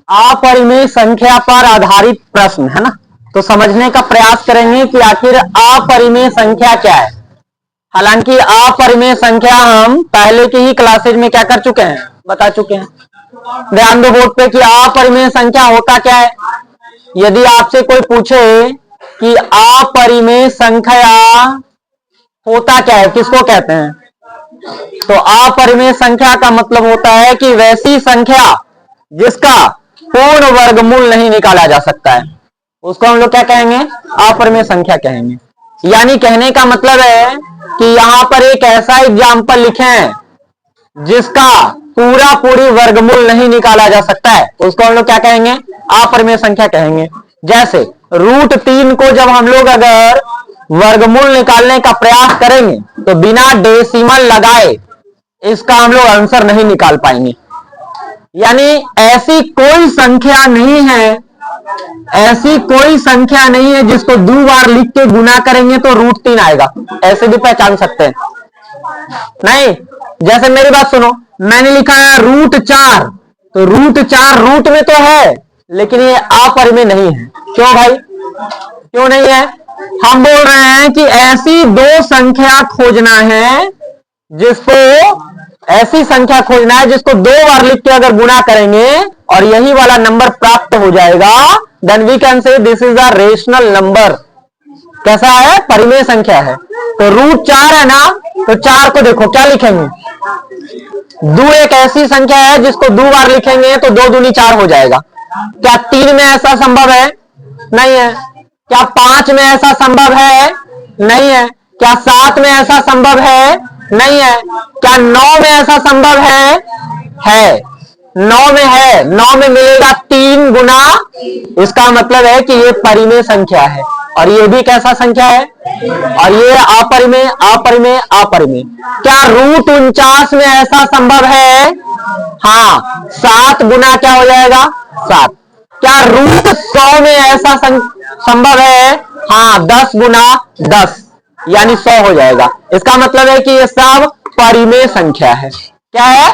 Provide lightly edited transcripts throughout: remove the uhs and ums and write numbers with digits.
अपरिमेय संख्या पर आधारित प्रश्न है ना। तो समझने का प्रयास करेंगे कि आखिर अपरिमेय संख्या क्या है। हालांकि अपरिमेय संख्या हम पहले की ही क्लासेज में क्या कर चुके हैं, बता चुके हैं। ध्यान दो बोर्ड पे कि अपरिमेय संख्या होता क्या है। यदि आपसे कोई पूछे कि अपरिमेय संख्या होता क्या है, किसको कहते हैं, तो अपरिमेय संख्या का मतलब होता है कि वैसी संख्या जिसका पूर्ण वर्गमूल नहीं निकाला जा सकता है, उसको हम लोग क्या कहेंगे, अपरिमेय संख्या कहेंगे। यानी कहने का मतलब है कि यहां पर एक ऐसा एग्जाम्पल लिखें जिसका पूरी वर्गमूल नहीं निकाला जा सकता है, उसको हम लोग क्या कहेंगे, अपरिमेय संख्या कहेंगे। जैसे √3 को जब हम लोग अगर वर्गमूल निकालने का प्रयास करेंगे तो बिना डेसिमल लगाए इसका हम लोग आंसर नहीं निकाल पाएंगे। यानी ऐसी कोई संख्या नहीं है, ऐसी कोई संख्या नहीं है जिसको 2 बार लिख के गुना करेंगे तो √3 आएगा। ऐसे भी पहचान सकते हैं नहीं। जैसे मेरी बात सुनो, मैंने लिखा है √4, तो √4 रूट में तो है लेकिन ये अपरिमेय नहीं है। क्यों भाई, क्यों नहीं है? हम बोल रहे हैं कि ऐसी दो संख्या खोजना है जिसको, ऐसी संख्या खोजना है जिसको 2 बार लिख के अगर गुणा करेंगे और यही वाला नंबर प्राप्त हो जाएगा, then we can say this is a rational number. कैसा है, परिमेय संख्या है। तो √4 है ना, तो 4 को देखो क्या लिखेंगे, 2 एक ऐसी संख्या है जिसको 2 बार लिखेंगे तो 2 दूनी 4 हो जाएगा। क्या 3 में ऐसा संभव है? नहीं है। क्या 5 में ऐसा संभव है? नहीं है। क्या 7 में ऐसा संभव है? नहीं है। क्या 9 में ऐसा संभव है? है। 9 में है। 9 में मिलेगा 3 गुना, इसका मतलब है कि ये परिमेय संख्या है। और ये भी कैसा संख्या है, और ये अपरिमेय अपरिमेय अपरिमेय। क्या √49 में ऐसा संभव है? हाँ, 7 गुना क्या हो जाएगा, 7। क्या √100 में ऐसा संभव है? हाँ, 10 गुना 10 यानी 100 हो जाएगा। इसका मतलब है कि ये सब परिमेय संख्या है। क्या है?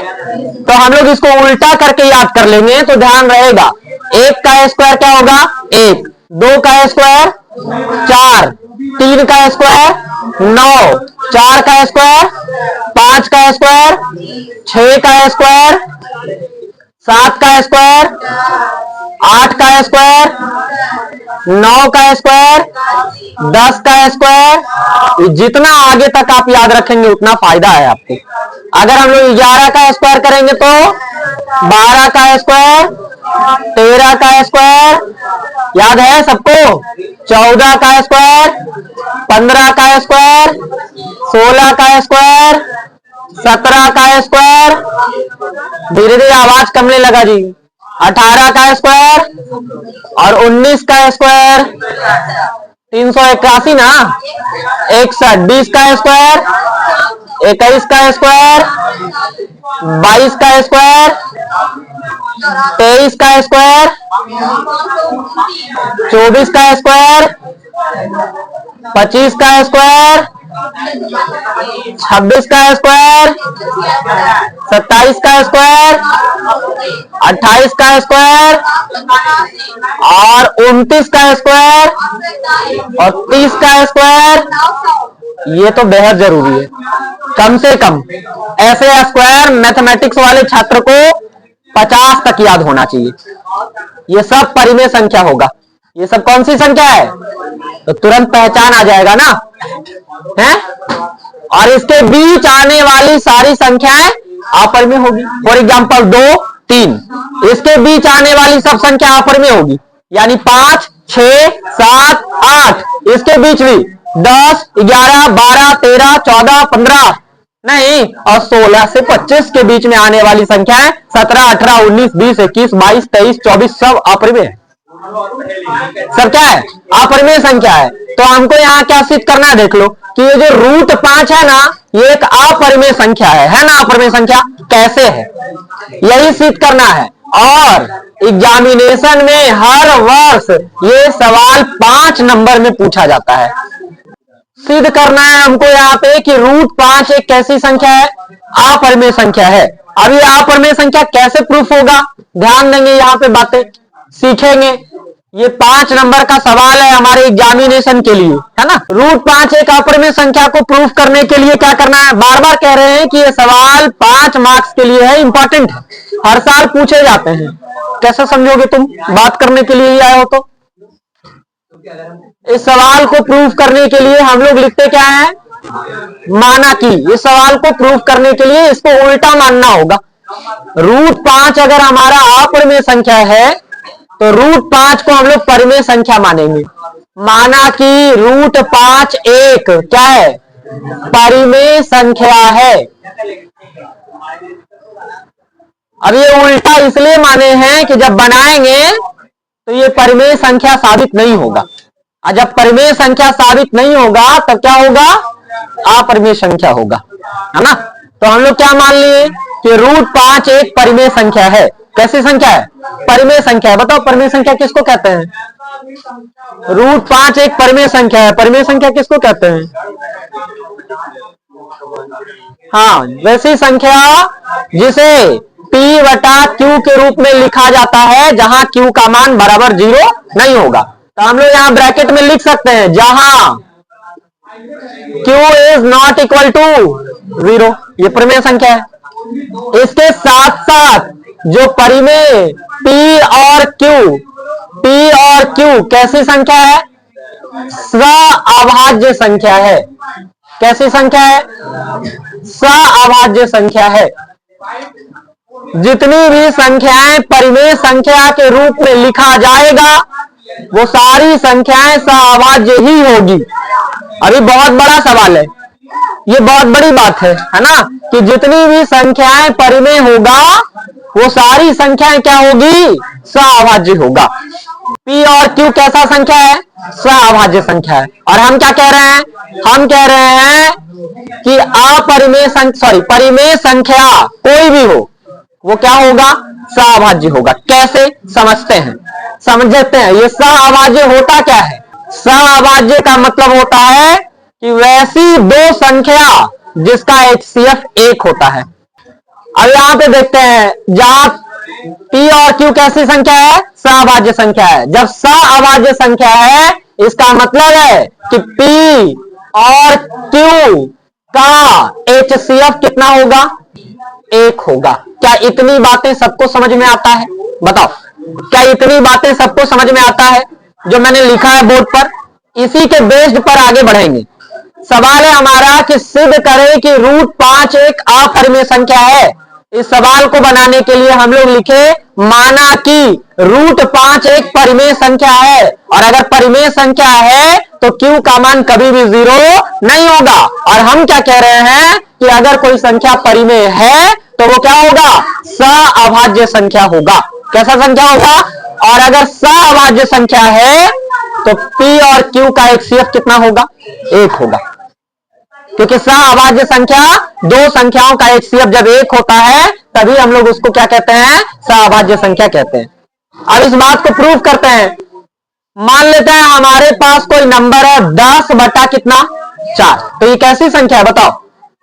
तो हम लोग इसको उल्टा करके याद कर लेंगे तो ध्यान रहेगा। 1 का स्क्वायर क्या होगा, 1, 2 का स्क्वायर 4, 3 का स्क्वायर 9, 4 का स्क्वायर 5 का स्क्वायर 6 का स्क्वायर 7 का स्क्वायर 8 का स्क्वायर 9 का स्क्वायर 10 का स्क्वायर। जितना आगे तक आप याद रखेंगे उतना फायदा है आपको। अगर हम लोग 11 का स्क्वायर करेंगे तो 12 का स्क्वायर 13 का स्क्वायर याद है सबको, 14 का स्क्वायर 15 का स्क्वायर 16 का स्क्वायर 17 का स्क्वायर, धीरे धीरे आवाज कमने लगा जी, 18 का स्क्वायर और 19 का स्क्वायर 381 ना, 61, 20 का स्क्वायर 21 का स्क्वायर 22 का स्क्वायर 23 का स्क्वायर 24 का स्क्वायर 25 का स्क्वायर 26 का स्क्वायर 27 का स्क्वायर 28 का स्क्वायर और 29 का स्क्वायर और 30 का स्क्वायर। ये तो बेहद जरूरी है, कम से कम ऐसे स्क्वायर मैथमेटिक्स वाले छात्र को 50 तक याद होना चाहिए। ये सब परिमेय संख्या होगा। ये सब कौन सी संख्या है, तो तुरंत पहचान आ जाएगा ना है। और इसके बीच आने वाली सारी संख्याएं अपरिमेय होगी। फॉर एग्जांपल 2, 3, इसके बीच आने वाली सब संख्या अपरिमेय होगी। यानी 5, 6, 7, 8, इसके बीच भी 10, 11, 12, 13, 14, 15 नहीं, और 16 से 25 के बीच में आने वाली संख्याएं 17, 18, 19, 20, 21, 22, 23, 24 सब अपरिमेय है। सब क्या है, अपरिमेय संख्या है। तो हमको यहाँ क्या सिद्ध करना है, देख लो कि ये जो √5 है ना, ये एक अपरिमेय संख्या है ना। अपरिमेय संख्या कैसे है, यही सिद्ध करना है। और एग्जामिनेशन में हर वर्ष ये सवाल 5 नंबर में पूछा जाता है। सिद्ध करना है हमको यहाँ पे कि √5 एक कैसी संख्या है, अपरिमेय संख्या है। अब ये अपरिमेय संख्या कैसे प्रूफ होगा, ध्यान देंगे, यहां पे बातें सीखेंगे। ये 5 नंबर का सवाल है हमारे एग्जामिनेशन के लिए, है ना। √5 एक अपरिमेय संख्या को प्रूफ करने के लिए क्या करना है, बार बार कह रहे हैं कि ये सवाल 5 मार्क्स के लिए है, इंपॉर्टेंट है, हर साल पूछे जाते हैं। कैसे समझोगे तुम, बात करने के लिए ही आए हो तो। इस सवाल को प्रूफ करने के लिए हम लोग लिखते क्या है, माना कि। इस सवाल को प्रूफ करने के लिए इसको उल्टा मानना होगा। √5 अगर हमारा अपरिमेय संख्या है तो √5 को हम लोग परिमेय संख्या मानेंगे। माना कि √5 एक क्या है, परिमेय संख्या है। अब ये उल्टा इसलिए माने हैं कि जब बनाएंगे तो ये परिमेय संख्या साबित नहीं होगा, और जब परिमेय संख्या साबित नहीं होगा तब क्या होगा, अपरिमेय संख्या होगा, है ना। तो हम लोग क्या मान लिए कि √5 एक परिमेय संख्या है। कैसी संख्या है, परिमेय संख्या है। बताओ परिमेय संख्या किसको कहते हैं, √5 एक परिमेय संख्या है। परिमेय संख्या किसको कहते हैं, हाँ, वैसी संख्या जिसे P/Q के रूप में लिखा जाता है जहां Q का मान बराबर 0 नहीं होगा। तो हम लोग यहां ब्रैकेट में लिख सकते हैं जहां Q is not equal to 0, ये परिमेय संख्या है। इसके साथ साथ जो परिमेय P और Q कैसी संख्या है, सअभाज्य संख्या है। कैसी संख्या है, सअभाज्य संख्या है। जितनी भी संख्याएं परिमेय संख्या के रूप में लिखा जाएगा वो सारी संख्याएं सअभाज्य ही होगी। अभी बहुत बड़ा सवाल है, ये बहुत बड़ी बात है ना, कि जितनी भी संख्याएं परिमेय होगा वो सारी संख्याएं क्या होगी, सअभाज्य होगा। P और Q कैसा संख्या है, सअभाज्य संख्या है। और हम क्या कह रहे हैं, हम कह रहे हैं कि परिमेय संख्या कोई भी हो वो क्या होगा, सअभाज्य होगा। कैसे समझते हैं, समझते हैं। ये सअभाज्य होता क्या है, सअभाज्य का मतलब होता है कि वैसी दो संख्या जिसका HCF 1 होता है। अब यहां पे देखते हैं, जहां P और Q कैसी संख्या है, सअभाज्य संख्या है। जब सअभाज्य संख्या है इसका मतलब है कि P और Q का HCF कितना होगा, 1 होगा। क्या इतनी बातें सबको समझ में आता है, बताओ, क्या इतनी बातें सबको समझ में आता है जो मैंने लिखा है बोर्ड पर। इसी के बेस्ड पर आगे बढ़ेंगे। सवाल है हमारा कि सिद्ध करें कि √5 एक अपरिमेय संख्या है। इस सवाल को बनाने के लिए हम लोग लिखे, माना कि √5 एक परिमेय संख्या है, और अगर परिमेय संख्या है तो Q का मान कभी भी 0 नहीं होगा। और हम क्या कह रहे हैं कि अगर कोई संख्या परिमेय है तो वो क्या होगा, सअभाज्य संख्या होगा। कैसा संख्या होगा, और अगर सअभाज्य संख्या है तो P और Q का HCF कितना होगा, 1 होगा। क्योंकि सअभाज्य संख्या, दो संख्याओं का HCF जब 1 होता है तभी हम लोग उसको क्या कहते हैं, सअभाज्य संख्या कहते हैं। अब इस बात को प्रूव करते हैं। मान लेते हैं हमारे पास कोई नंबर है 10 कितना 4, तो ये कैसी संख्या है बताओ,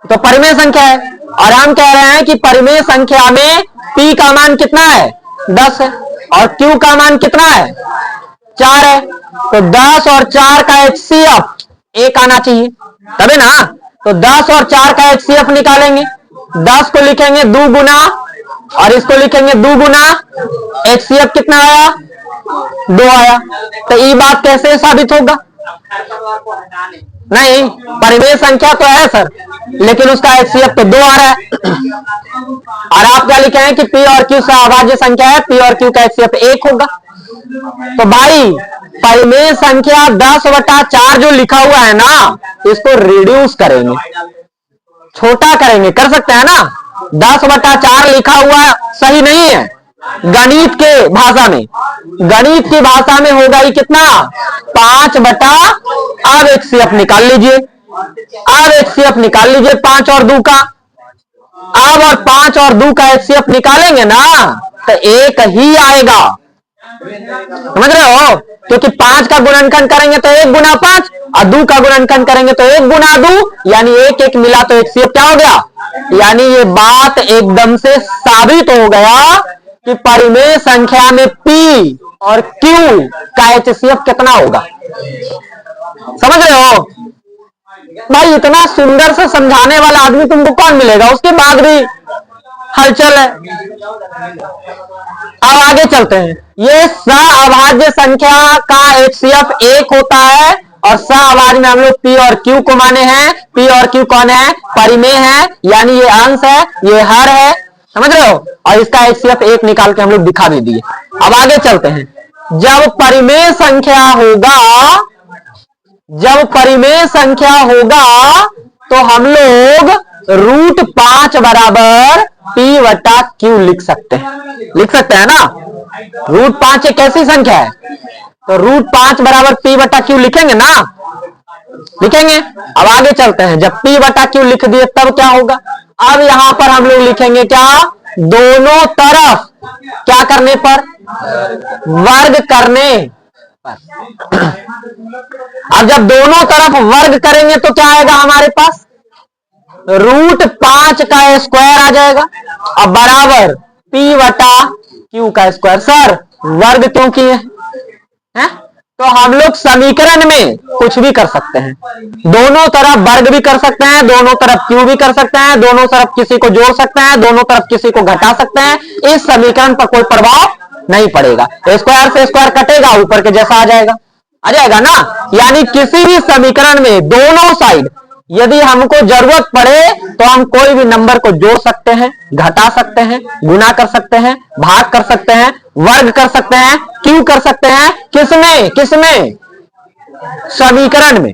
तो परिमेय संख्या है। और हम कह रहे हैं कि परिमेय संख्या में P का मान कितना है, 10 है, और Q का मान कितना है, 4 है। तो 10 और 4 का HCF 1 आना चाहिए तभी ना। तो 10 और 4 का HCF निकालेंगे, 10 को लिखेंगे 2 गुना और इसको लिखेंगे 2 गुना, HCF कितना आया, 2 आया। तो ये बात कैसे साबित होगा, नहीं, परिमेय संख्या तो है सर, लेकिन उसका HCF तो 2 आ रहा है। और आप क्या लिखे हैं कि P और Q सअभाज्य संख्या है, P और Q का HCF 1 होगा। तो भाई परिमेय संख्या 10/4 जो लिखा हुआ है ना, इसको रिड्यूस करेंगे, छोटा करेंगे, कर सकते हैं ना। 10/4 लिखा हुआ सही नहीं है गणित के भाषा में। गणित की भाषा में होगा ही कितना, 5/, अब HCF निकाल लीजिए, अब HCF निकाल लीजिए 5 और 2 का। अब और 5 और 2 का HCF निकालेंगे ना तो 1 ही आएगा। समझ रहे हो? क्योंकि 5 का गुणनखंड करेंगे तो 1 गुना 5 और 2 का गुणनखंड करेंगे तो 1 गुना 2, यानी 1 1 मिला तो HCF क्या हो गया? यानी ये बात एकदम से साबित हो गया कि परिमेय संख्या में P और Q का HCF कितना होगा। समझ रहे हो भाई? इतना सुंदर से समझाने वाला आदमी तुमको कौन मिलेगा? उसके बाद भी हलचल है। अब आगे चलते हैं। ये सअभाज्य संख्या का HCF 1 होता है और सअभाज्य में हम लोग P और Q को माने हैं। P और Q कौन है? परिमेय है, यानी ये अंश है, ये हर है। समझ रहे हो? और इसका HCF 1 निकाल के हम लोग दिखा भी दिए। अब आगे चलते हैं। जब परिमेय संख्या होगा तो हम लोग √5 बराबर P बटा Q लिख सकते हैं ना। √5 एक कैसी संख्या है, तो √5 बराबर P बटा Q लिखेंगे ना, लिखेंगे। अब आगे चलते हैं। जब P बटा Q लिख दिए तब क्या होगा? अब यहां पर हम लोग लिखेंगे क्या? दोनों तरफ क्या करने पर? वर्ग करने पर। अब जब दोनों तरफ वर्ग करेंगे तो क्या आएगा हमारे पास? √5 का स्क्वायर आ जाएगा। अब बराबर P बटा Q का स्क्वायर। सर वर्ग क्यों किए हैं? तो हम लोग समीकरण में कुछ भी कर सकते हैं। दोनों तरफ वर्ग भी कर सकते हैं, दोनों तरफ Q भी कर सकते हैं, दोनों तरफ किसी को जोड़ सकते हैं, दोनों तरफ किसी को घटा सकते हैं। इस समीकरण पर कोई प्रभाव नहीं पड़ेगा। स्क्वायर से स्क्वायर कटेगा, ऊपर के जैसा आ जाएगा ना। यानी किसी भी समीकरण में दोनों साइड यदि हमको जरूरत पड़े तो हम कोई भी नंबर को जोड़ सकते हैं, घटा सकते हैं, गुना कर सकते हैं, भाग कर सकते हैं, वर्ग कर सकते हैं, क्यों कर सकते हैं? किसमें? समीकरण में,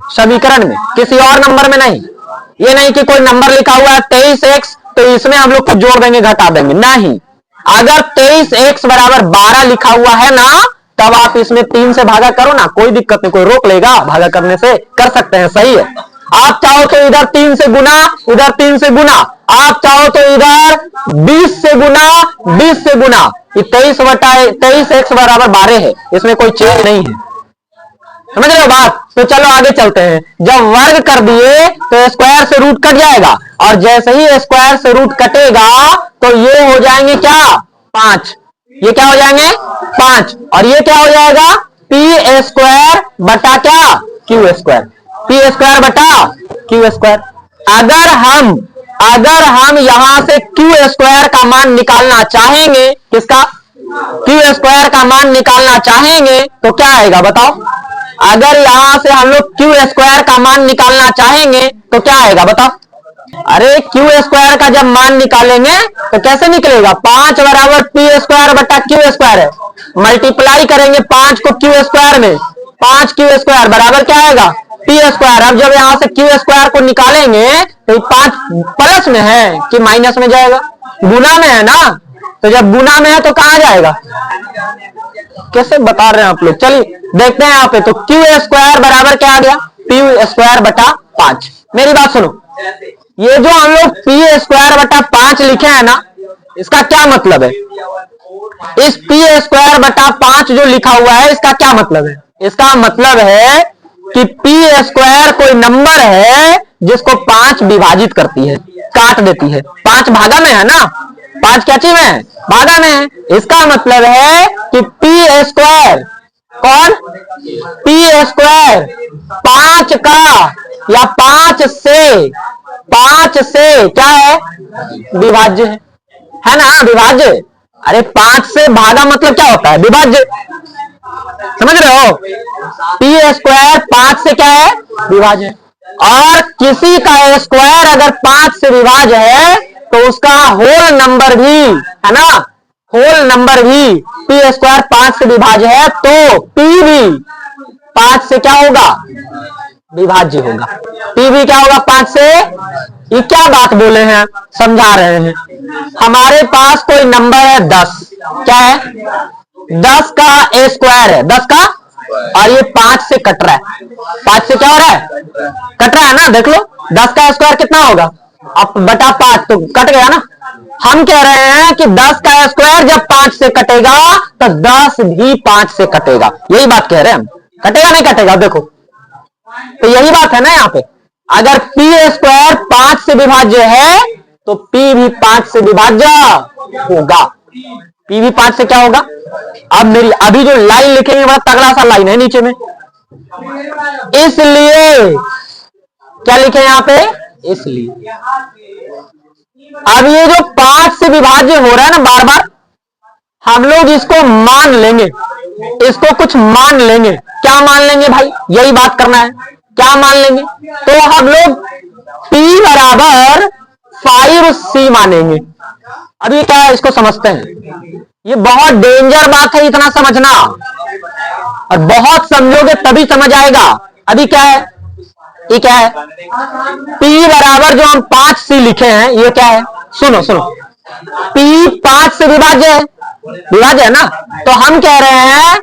किसी और नंबर में नहीं। ये नहीं कि कोई नंबर लिखा हुआ है 23x, तो इसमें हम लोग को जोड़ देंगे, घटा देंगे, नहीं। अगर 23x बराबर 12 लिखा हुआ है ना, तब आप इसमें 3 से भागा करो ना, कोई दिक्कत नहीं, कोई रोक लेगा भागा करने से? कर सकते हैं, सही है। आप चाहो तो इधर 3 से गुना, इधर 3 से गुना, आप चाहो तो इधर 20 से गुना। ये 23x बराबर 12 है, इसमें कोई चेंज नहीं है। समझ रहे हो बात? तो चलो आगे चलते हैं। जब वर्ग कर दिए तो स्क्वायर से रूट कट जाएगा, और जैसे ही स्क्वायर से रूट कटेगा तो ये हो जाएंगे क्या? 5। ये क्या हो जाएंगे? 5। और ये क्या हो जाएगा? P स्क्वायर बटा क्या? Q square. P स्क्वायर बटा Q स्क्वायर। अगर हम यहां से Q स्क्वायर का मान निकालना चाहेंगे, किसका? Q स्क्वायर का मान निकालना चाहेंगे तो क्या आएगा बताओ? अगर यहां से हम लोग Q स्क्वायर का मान निकालना चाहेंगे तो क्या आएगा बताओ? अरे Q स्क्वायर का जब मान निकालेंगे तो कैसे निकलेगा? 5 बराबर P स्क्वायर बटा Q स्क्वायर है। मल्टीप्लाई करेंगे 5 को Q स्क्वायर में, 5 Q स्क्वायर बराबर क्या आएगा? P square. अब जब यहां से Q स्क्वायर को निकालेंगे तो 5 प्लस में है कि माइनस में जाएगा? गुना में है ना। तो जब गुना में है तो कहां जाएगा? कैसे बता रहे हैं आप लोग? चलिए देखते हैं यहाँ पे। तो Q स्क्वायर बराबर क्या आ गया? P स्क्वायर बटा 5। मेरी बात सुनो, ये जो हम लोग P स्क्वायर बटा 5 लिखे हैं ना, इसका क्या मतलब है? इस P स्क्वायर बटा 5 जो लिखा हुआ है, इसका क्या मतलब है? इसका मतलब है कि P स्क्वायर कोई नंबर है जिसको 5 विभाजित करती है, काट देती है। 5 भागा में है ना, 5 क्या चीज में है? भागा में है। इसका मतलब है कि P स्क्वायर कौन? P स्क्वायर 5 का या 5 से क्या है? विभाज्य है ना, विभाज्य। अरे 5 से भागा मतलब क्या होता है? विभाज्य। समझ रहे हो? P स्क्वायर 5 से क्या है? विभाज्य। और किसी का स्क्वायर अगर 5 से विभाज्य है तो उसका होल नंबर भी है ना, होल नंबर भी P स्क्वायर 5 से विभाज्य है, तो P भी 5 से क्या होगा? विभाज्य होगा। P भी क्या होगा? 5 से। ये क्या बात बोले हैं? समझा रहे हैं। हमारे पास कोई नंबर है 10, क्या है? 10 का स्क्वायर है, 10 का, और ये 5 से कट रहा है। 5 से क्या हो रहा है? कट रहा है ना। देख लो 10 का स्क्वायर कितना होगा? अब बटा 5 तो कट गया ना। हम कह रहे हैं कि 10 का स्क्वायर जब 5 से कटेगा तो 10 भी 5 से कटेगा, यही बात कह रहे हैं हम। कटेगा नहीं कटेगा देखो, तो यही बात है ना यहाँ पे। अगर पी स्क्वायर 5 से विभाज्य है तो पी भी 5 से विभाज्य होगा। पी भी 5 से क्या होगा? अब मेरी अभी जो लाइन लिखेंगे बड़ा तगड़ा सा लाइन है नीचे में, इसलिए क्या लिखे यहां पे? इसलिए अब ये जो 5 से विभाज्य हो रहा है ना बार बार, हम लोग इसको मान लेंगे, इसको कुछ मान लेंगे। क्या मान लेंगे भाई? यही बात करना है। क्या मान लेंगे? तो हम लोग P बराबर 5C मानेंगे। अब ये क्या है इसको समझते हैं। ये बहुत डेंजर बात है, इतना समझना, और बहुत समझोगे तभी समझ आएगा। अभी क्या है? ये क्या है? P बराबर जो हम 5C लिखे हैं ये क्या है? सुनो सुनो, P 5 से विभाज्य है, विभाज्य है ना। तो हम कह रहे हैं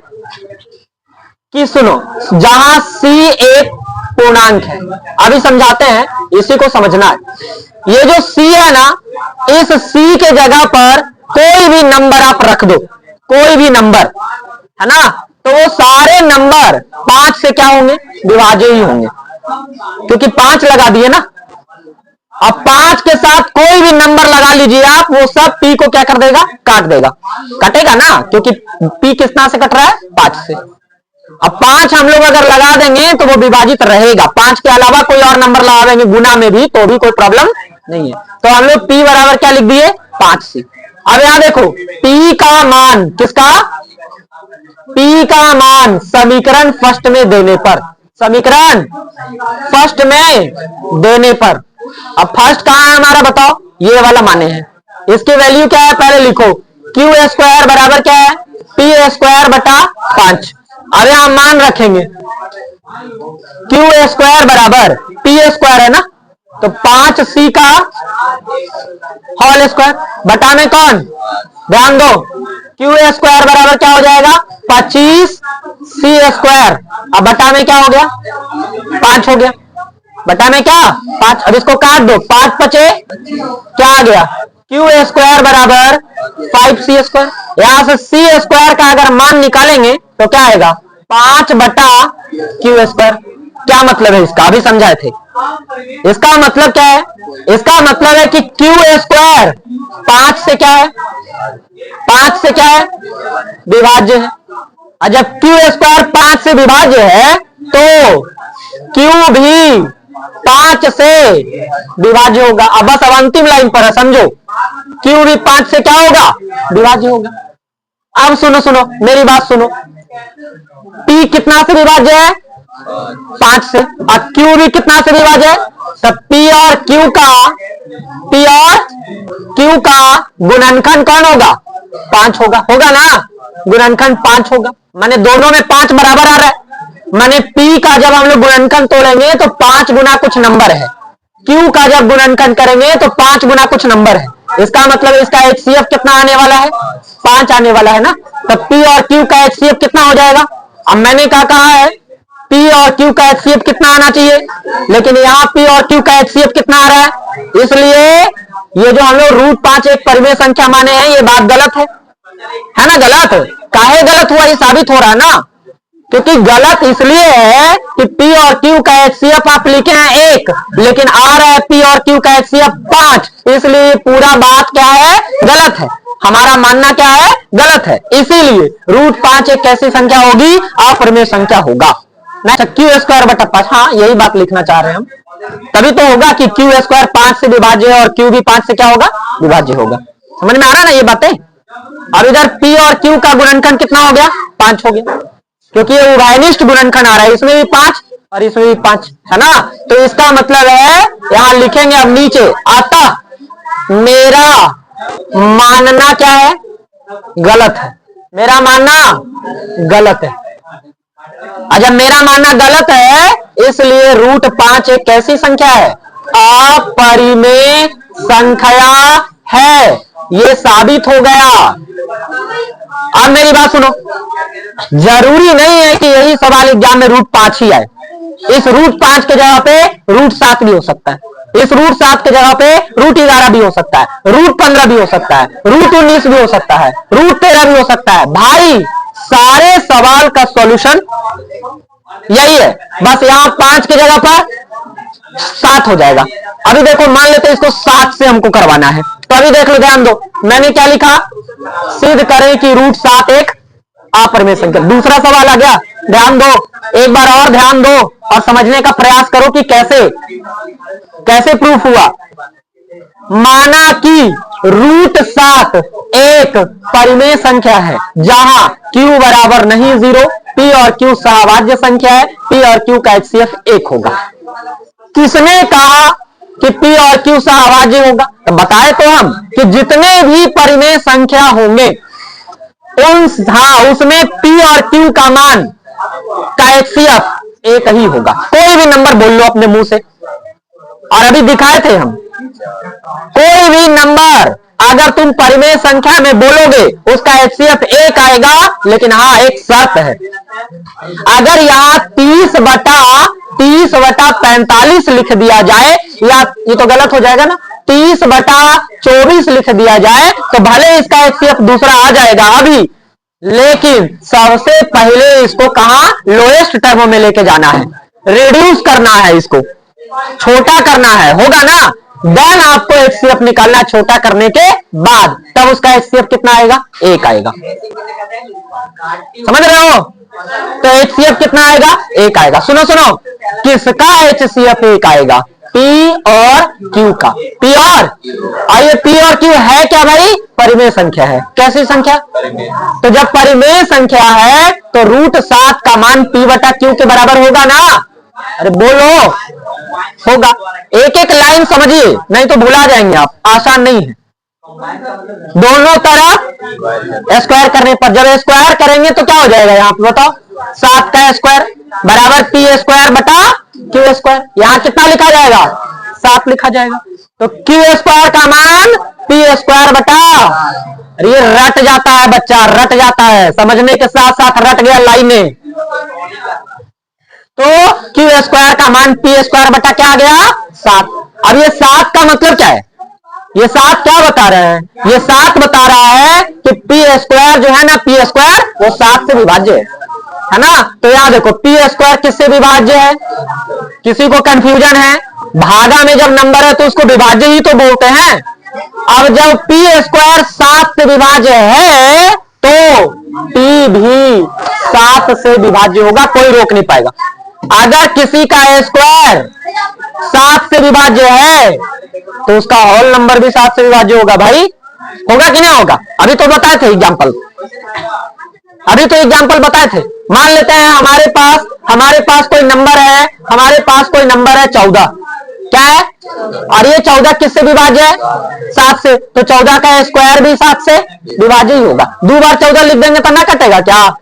कि सुनो, जहां C एक पूर्णांक है, अभी समझाते हैं, इसी को समझना है। ये जो C है ना, इस C के जगह पर कोई भी नंबर आप रख दो, कोई भी नंबर है ना, तो वो सारे नंबर 5 से क्या होंगे? विभाज्य ही होंगे, क्योंकि 5 लगा दिए ना। अब 5 के साथ कोई भी नंबर लगा लीजिए आप, वो सब P को क्या कर देगा? काट देगा। कटेगा ना, क्योंकि P कितना से कट रहा है? 5 से। अब 5 हम लोग अगर लगा देंगे तो वो विभाजित रहेगा। 5 के अलावा कोई और नंबर लगा देंगे गुना में भी तो भी कोई प्रॉब्लम नहीं है। तो हम लोग P बराबर क्या लिख दिए? 5C। अब यहां देखो, P का मान किसका? P का मान समीकरण फर्स्ट में देने पर, समीकरण फर्स्ट में देने पर। अब फर्स्ट कहां है हमारा बताओ? ये वाला माने हैं। इसकी वैल्यू क्या है पहले लिखो, क्यू स्क्वायर बराबर क्या है? पी स्क्वायर बटा 5। अब यहां मान रखेंगे क्यू स्क्वायर बराबर पी स्क्वायर है ना, तो 5C का होल स्क्वायर बटा में कौन? ध्यान दो, क्यू स्क्वायर बराबर क्या हो जाएगा? 25C square. अब बटा में क्या हो गया? 5 हो गया। बटा में क्या? 5। अब इसको काट दो, 5 बचे क्या आ गया? क्यू स्क्वायर बराबर 5C स्क्वायर। यहां से C स्क्वायर का अगर मान निकालेंगे तो क्या आएगा? 5 बटा क्यू स्क्वायर। क्या मतलब है इसका? अभी समझाए थे। इसका मतलब क्या है? इसका मतलब है कि क्यू स्क्वायर 5 से क्या है? 5 से क्या है? विभाज्य है। और जब क्यू स्क्वायर 5 से विभाज्य है तो क्यू भी 5 से विभाज्य होगा। अब बस अब अंतिम लाइन पर है, समझो। क्यू भी 5 से क्या होगा? विभाज्य होगा। अब सुनो सुनो मेरी बात सुनो, P कितना से विभाज्य है? 5 से। और Q भी कितना से विभाज्य है? तो P और Q का गुणनखंड कौन होगा? 5 होगा। होगा ना, गुणनखंड 5 होगा। माने दोनों में 5 बराबर आ रहा है। माने P का जब हम लोग गुणनखंड तोड़ेंगे तो 5 गुना कुछ नंबर है, Q का जब गुणनखंड करेंगे तो 5 गुना कुछ नंबर है। इसका मतलब इसका HCF कितना आने वाला है? 5 आने वाला है ना। तो P और Q का HCF कितना हो जाएगा? अब मैंने क्या कहा है? P और Q का HCF कितना आना चाहिए, लेकिन यहाँ P और Q का HCF कितना आ रहा है? इसलिए ये जो हम लोग √5 एक परिमेय संख्या माने हैं, ये बात गलत है ना? गलत काहे गलत हुआ? ये साबित हो रहा है ना, क्योंकि गलत इसलिए है कि P और Q का HCF आप लिखे हैं 1, लेकिन आ रहा है P और Q का HCF 5, इसलिए पूरा बात क्या है? गलत है। हमारा मानना क्या है? गलत है। इसीलिए √5 एक कैसी संख्या होगी? अपरिमेय संख्या होगा ना। क्यू स्क्वायर बटा 5, हाँ यही बात लिखना चाह रहे हैं हम। तभी तो होगा कि क्यू स्क्वायर 5 से विभाज्य है और Q भी 5 से क्या होगा? विभाज्य होगा। समझ में आ रहा है ना ये बातें? अब इधर P और Q का गुणनखंड कितना हो गया? 5 हो गया, क्योंकि ये उभयनिष्ठ गुणनखंड आ रहा है, इसमें भी 5 और इसमें भी 5 है ना। तो इसका मतलब है, यहां लिखेंगे अब नीचे, अतः मेरा मानना क्या है? गलत है। मेरा मानना गलत है। जब मेरा मानना गलत है, इसलिए √5 एक कैसी संख्या है? अपरिमेय संख्या है। ये साबित हो गया। अब मेरी बात सुनो, जरूरी नहीं है कि यही सवाल एग्जाम में √5 ही आए। इस √5 के जगह पे √7 भी हो सकता है। इस रूट 7 की जगह पे रूट 11 भी हो सकता है, रूट 15 भी हो सकता है, रूट 19 भी हो सकता है, रूट 13 भी हो सकता है। भाई सारे सवाल का सॉल्यूशन यही है, बस यहां 5 की जगह पर 7 हो जाएगा। अभी देखो मान लेते हैं इसको 7 से हमको करवाना है, तो अभी देख लो, ध्यान दो, मैंने क्या लिखा, सिद्ध करें कि रूट 7 एक अपरिमेय संख्या। दूसरा सवाल आ गया, ध्यान दो, एक बार और ध्यान दो और समझने का प्रयास करो कि कैसे कैसे प्रूफ हुआ। माना कि रूट 7 एक परिमेय संख्या है जहां q बराबर नहीं 0, p और q सहभाज्य संख्या है, p और q का HCF 1 होगा। किसने कहा कि p और q सहभाज्य होगा? तो बताए तो हम कि जितने भी परिमेय संख्या होंगे उसमें p और q का मान का HCF 1 ही होगा। कोई भी नंबर बोल लो अपने मुंह से, और अभी दिखाए थे हम, कोई भी नंबर अगर तुम परिमेय संख्या में बोलोगे उसका HCF 1 आएगा, लेकिन हाँ एक शर्त है, अगर यहां 30/45 लिख दिया जाए, या ये तो गलत हो जाएगा ना, 30/24 लिख दिया जाए तो भले इसका HCF दूसरा आ जाएगा अभी, लेकिन सबसे पहले इसको कहां, लोएस्ट टर्म में लेके जाना है, रिड्यूस करना है, इसको छोटा करना है, होगा ना, देन आपको HCF निकालना, छोटा करने के बाद तब उसका HCF कितना आएगा, 1 आएगा। समझ रहे हो? तो HCF कितना आएगा, 1 आएगा। सुनो सुनो, किसका HCF 1 आएगा, P और Q का। P और आइए, P और Q है क्या भाई, परिमेय संख्या है। कैसी संख्या, तो जब परिमेय संख्या है तो रूट 7 का मान P बटा Q के बराबर होगा ना, अरे बोलो, होगा। एक एक लाइन समझिए, नहीं तो भुला जाएंगे आप, आसान नहीं है। दोनों तरफ स्क्वायर करने पर, जब स्क्वायर करेंगे तो क्या हो जाएगा, यहां पे बताओ, 7 का स्क्वायर बराबर P स्क्वायर बटा Q स्क्वायर। यहां कितना लिखा जाएगा, 7 लिखा जाएगा। तो Q स्क्वायर का मान P स्क्वायर बटा, ये रट जाता है बच्चा, रट जाता है, समझने के साथ साथ रट गया लाइन में। तो Q स्क्वायर का मान P स्क्वायर बटा क्या आ गया, 7। अब ये 7 का मतलब क्या है, ये 7 क्या बता रहे हैं, ये 7 बता रहा है कि P स्क्वायर जो है ना, P स्क्वायर वो 7 से विभाज्य है ना। तो यहां देखो, P स्क्वायर किससे विभाज्य है, किसी को कंफ्यूजन है, भागा में जब नंबर है तो उसको विभाज्य ही तो बोलते हैं। अब जब P स्क्वायर 7 से विभाज्य है तो P भी 7 से विभाज्य होगा, कोई रोक नहीं पाएगा। अगर किसी का स्क्वायर 7 से विभाज्य है तो उसका होल नंबर भी 7 से विभाज्य होगा। भाई होगा कि नहीं होगा, अभी तो बताए थे एग्जाम्पल, अभी तो एग्जाम्पल बताए थे। मान लेते हैं हमारे पास कोई नंबर है, हमारे पास कोई नंबर है 14, क्या है, और ये 14 किससे विभाज्य है, 7 से, तो 14 का स्क्वायर भी 7 से विभाज्य ही होगा। 2 बार 14 लिख देंगे तो ना कटेगा क्या,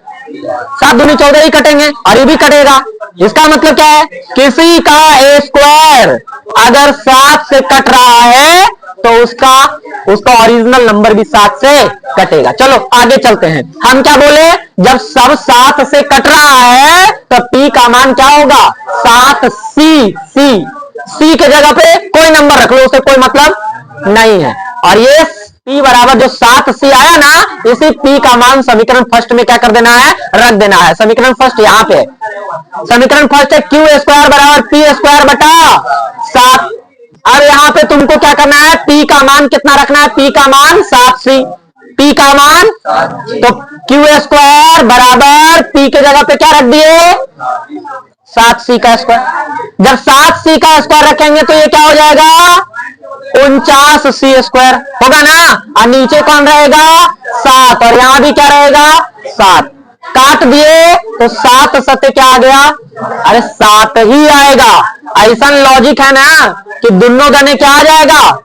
7 दूनी 14 ही कटेंगे, और ये भी कटेगा। इसका मतलब क्या है, किसी का स्क्वायर अगर 7 से कट रहा है तो उसका ओरिजिनल नंबर भी 7 से कटेगा। चलो आगे चलते हैं, हम क्या बोले, जब सब 7 से कट रहा है तो P का मान क्या होगा, 7C। C के जगह पे कोई नंबर रख लो, उसे कोई मतलब नहीं है। और ये P बराबर जो 7C आया ना, इसी P का मान समीकरण फर्स्ट में क्या कर देना है, रख देना है। समीकरण फर्स्ट यहाँ पे, समीकरण फर्स्ट है Q स्क्वायर बराबर P स्क्वायर बटा 7। अब यहाँ पे तुमको क्या करना है, P का मान कितना रखना है, P का मान 7C, P का मान, तो Q स्क्वायर बराबर P के जगह पे क्या रख दिए, 7C का स्क्वायर। जब 7C का स्क्वायर रखेंगे तो ये क्या हो जाएगा, 49C स्क्वायर होगा ना, और नीचे कौन रहेगा, 7, और यहां भी क्या रहेगा, 7। काट दिए तो 7 सत्य क्या आ गया, अरे 7 ही आएगा। ऐसा लॉजिक है ना कि दोनों गने क्या आ जाएगा,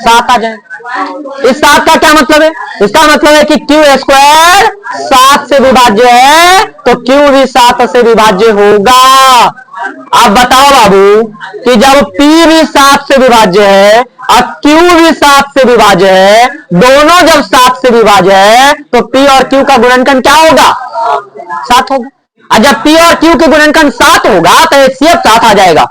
7 आ जाएगा। इस 7 का क्या मतलब है, इसका मतलब है कि Q स्क्वायर 7 से विभाज्य है तो Q भी 7 से विभाज्य होगा। अब बताओ बाबू कि जब P भी 7 से विभाज्य है और Q भी 7 से विभाज्य है, दोनों जब 7 से विभाज्य है तो P और Q का गुणनखंड क्या होगा, 7 होगा। और जब P और Q के गुणनखंड 7 होगा तो HCF 7 आ जाएगा।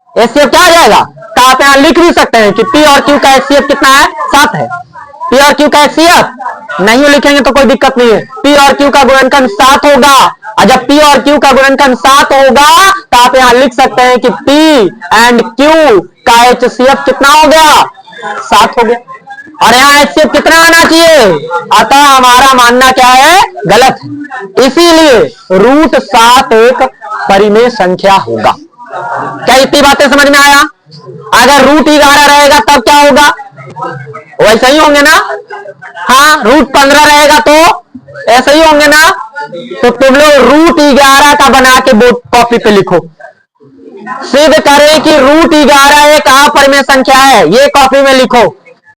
HCF क्या आ जाएगा, आप यहां लिख भी सकते हैं कि P और Q का HCF कितना है, 7 है। P और Q का HCF नहीं लिखेंगे तो कोई दिक्कत नहीं है, P और Q का गुणनखंड 7 होगा। और जब P और Q का गुणनखंड 7 होगा तो आप यहां लिख सकते हैं कि P एंड Q का HCF कितना हो गया, 7 हो गया। और यहां HCF कितना आना चाहिए, अतः हमारा मानना क्या है, गलत है। इसीलिए √7 एक परिमेय संख्या होगा। क्या इतनी बातें समझ में आया? अगर √11 रहेगा तब क्या होगा, वैसे ही होंगे ना। हाँ, √15 रहेगा तो ऐसे ही होंगे ना। तो तुम लोग √11 का बना के बोर्ड कॉपी पे लिखो, सिद्ध करें कि √11 एक अपरिमेय संख्या है, ये कॉपी में लिखो।